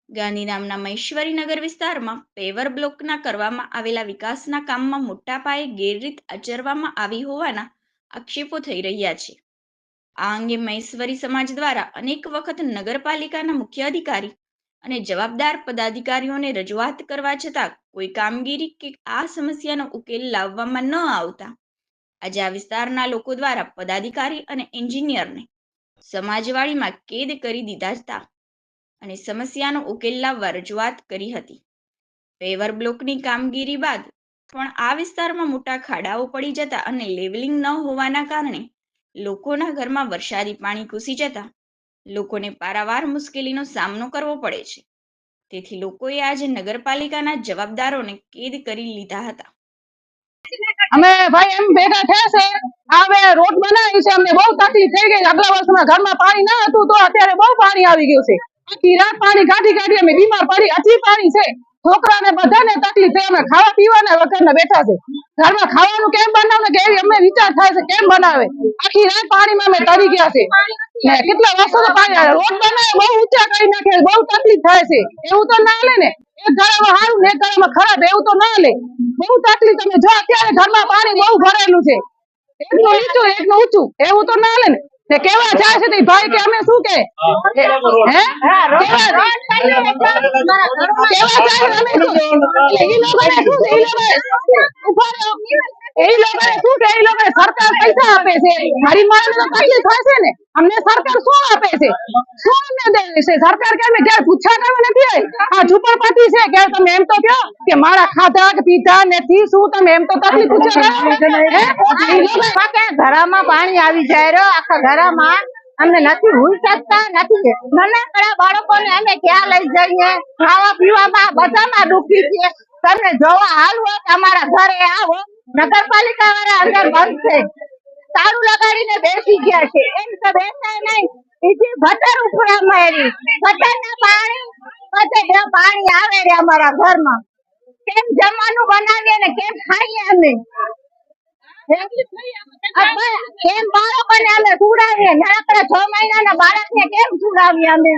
ગાંધીધામના મહેશ્વરીનગર વિસ્તારમાં પેવર બ્લોકના કરવામાં આવેલા વિકાસના કામમાં મોટા પાયે ગેરરીત આચરવામાં આવી હોવાના આક્ષેપો થઈ રહ્યા છે. આ અંગે મહેશ્વરી સમાજ દ્વારા અનેક વખત નગરપાલિકાના મુખ્ય અધિકારી અને જવાબદાર પદાધિકારીઓને રજૂઆત કરવા છતાં કોઈ કામગીરી કે આ સમસ્યાનો ઉકેલ લાવવામાં ન આવતા આજે આ વિસ્તારના લોકો દ્વારા પદાધિકારી અને એન્જિનિયરને સમાજવાડીમાં કેદ કરી દીધા હતા અને સમસ્યાનો ઉકેલ લાવવા રજૂઆત કરી હતી. પેવર બ્લોકની કામગીરી બાદ પણ આ વિસ્તારમાં મોટા ખાડાઓ પડી જતા અને લેવલિંગ ન હોવાના કારણે લોકોના ઘરમાં વરસાદી પાણી ઘૂસી જતા લોકોને પારાવાર મુશ્કેલીનો સામનો કરવો પડે છે. તેથી લોકોએ આજે નગરપાલિકાના જવાબદારોને કેદ કરી લીધા હતા. અમે ભાઈ એમ ભેગા થયા છે. હવે રોડ બનાવી છે, અમને બહુ તકલીફ થઈ ગઈ. આગલા વર્ષમાં ઘરમાં પાણી ના હતું તો અત્યારે બહુ પાણી આવી ગયું છે. આખી રાત પાણી કાઢી અમે બીમાર પડી. હજી પાણી છે, છોકરાને બધાને તકલીફ થઈ. અમે ખાવા પીવાના વગરના બેઠા છે. ઘરમાં ખાવાનું કેમ બનાવે કે એવી અમને વિચાર થાય છે કેમ બનાવે. આખી રાત પાણીમાં અમે તરી ગયા છે ને કેટલા વર્ષો પાણી રોડ બનાવે બહુ ઊંચા કરી નાખે, બહુ તકલીફ થાય છે. એવું તો ના લે ને, એક ઘરમાં સારું ને એક ઘરમાં ખરાબ, એવું તો ના લે. બહુ તકલીફ. તમે જો અત્યારે ઘરમાં પાણી બહુ ભરેલું છે, એકનું નીચું એકનું ઊંચું, એવું તો ના લે ને. કેવા જાય છે ભાઈ કે અમે શું કે સરકાર પૈસા આપે છે, મારી માણસ તકલીફ થાય છે ને, અમને સરકાર શું આપે છે, શું અમને દે છે સરકાર? કે અમે ક્યારે પૂછા કરવા નથી આવી. આ ઝુંપડપટ્ટી છે કે તમે એમ તો કહો કે મારા ખાધા કે પીધા નથી, શું તમે એમ તો તકલીફ પૂછા ઘરમાં પાણી આવી જાય આખા ઘરમાં. અમને નથી હોઈ શકતા, નથી નાના બાળકોને અમે ક્યાં લઈ જઈએ? ખાવા પીવામાં બધામાં દુઃખી છે. તમને જોવા હાલવો અમારા ઘરે આવો, નગરપાલિકા વાળા અંદર બંધ છે, તાળું લગાડીને બેસી ગયા છે. એમ તો બેસાય નહીં. બીજી ગટર ઉપરા મારી ગટરના પાણી આવે રે અમારા ઘરમાં. કેમ જમવાનું બનાવીએ ને કેમ ખાઈએ અમે? કેમ બાળકોને અમે સુડાવીએ? નાનકડા 6 મહિનાના બાળકને કેમ સુડાવીએ અમે?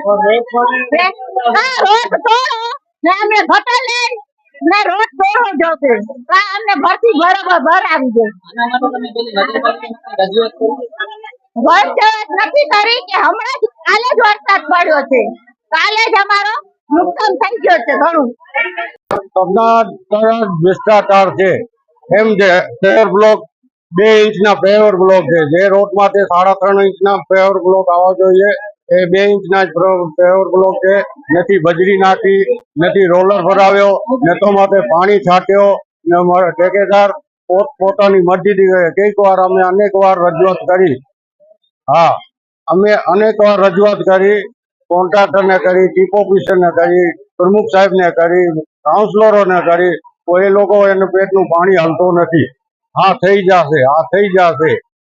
રોડ તોડો ને અમે ગટર લઈને ને રોડ તોડો જોશે. અમને ભરતી બરાબર આવી જાય. વરસાદ નથી કરી કે હમણાં જ કાલે જ વરસાદ પડ્યો છે. કાલે જ અમારો નુકસાન થઈ ગયો છે ઘણું. ભ્રષ્ટાચાર છે એમ છે. પેવર બ્લોક 2 ઇંચના પેવર બ્લોક છે, જે રોડ માટે 3.5 ઇંચના પેવર બ્લોક આવવા જોઈએ એ 2 ઇંચના જ પેવર બ્લોક છે. નથી બજરી નાખી, નથી રોલર ભરાવ્યો, ને તો માટે પાણી છાંટ્યો ને ઠેકેદાર પોતાની મરજીથી કઈક વાર અમે અનેક વાર રજૂઆત કરી. હા, અમે અનેક વાર રજૂઆત કરી, કોન્ટ્રાક્ટરને કરી, ચીફ ઓફિસરને કરી, પ્રમુખ સાહેબને કરી, કાઉન્સિલરોને કરી. કોઈ એ લોકો એનું પેટનું પાણી હાલતું નથી. હા થઈ જશે, હા થઈ જશે.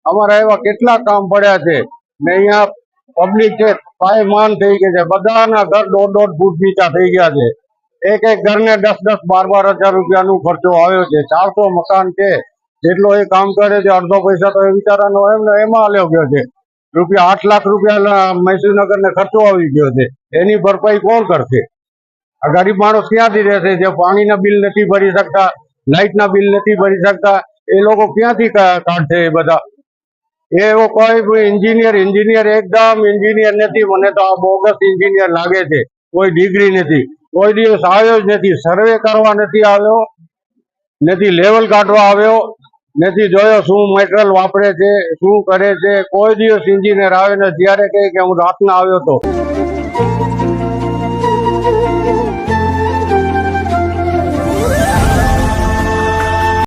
અમારા એવા કેટલા કામ પડ્યા છે ને અહીંયા પબ્લિક છે પાયમાન થઈ ગઈ છે. બધાના ઘર 1.5 ફૂટ નીચા થઈ ગયા છે. એક ઘરને 10-12 હજાર રૂપિયાનો ખર્ચો આવ્યો છે. 400 મકાન છે. જેટલો એ કામ કરે છે અડધો પૈસા તો એ બિચારાનો એમાં આલ્યો ગયો છે. રૂપિયા 8 લાખ રૂપિયા મહેસુલનગરને ખર્ચો આવી ગયો છે. એની ભરપાઈ કોણ કરશે? આ ગરીબ માણસ ક્યાંથી રહેશે? જે પાણીના બિલ નથી ભરી શકતા, લાઇટના બિલ નથી ભરી શકતા, એ લોકો ક્યાંથી કાઢશે? એ બધા એવો કોઈ એન્જિનિયર એકદમ એન્જિનિયર નથી. મને તો આ બોગસ એન્જિનિયર લાગે છે. કોઈ ડિગ્રી નથી, કોઈ દિવસ આવ્યો જ નથી, સર્વે કરવા નથી આવ્યો, નથી લેવલ કાઢવા આવ્યો, નથી જોયો શું મટીરિયલ વાપરે છે, શું કરે છે. કોઈ દિવસ એન્જિનિયર આવે ને ત્યારે કહે કે હું રાતના આવ્યો હતો.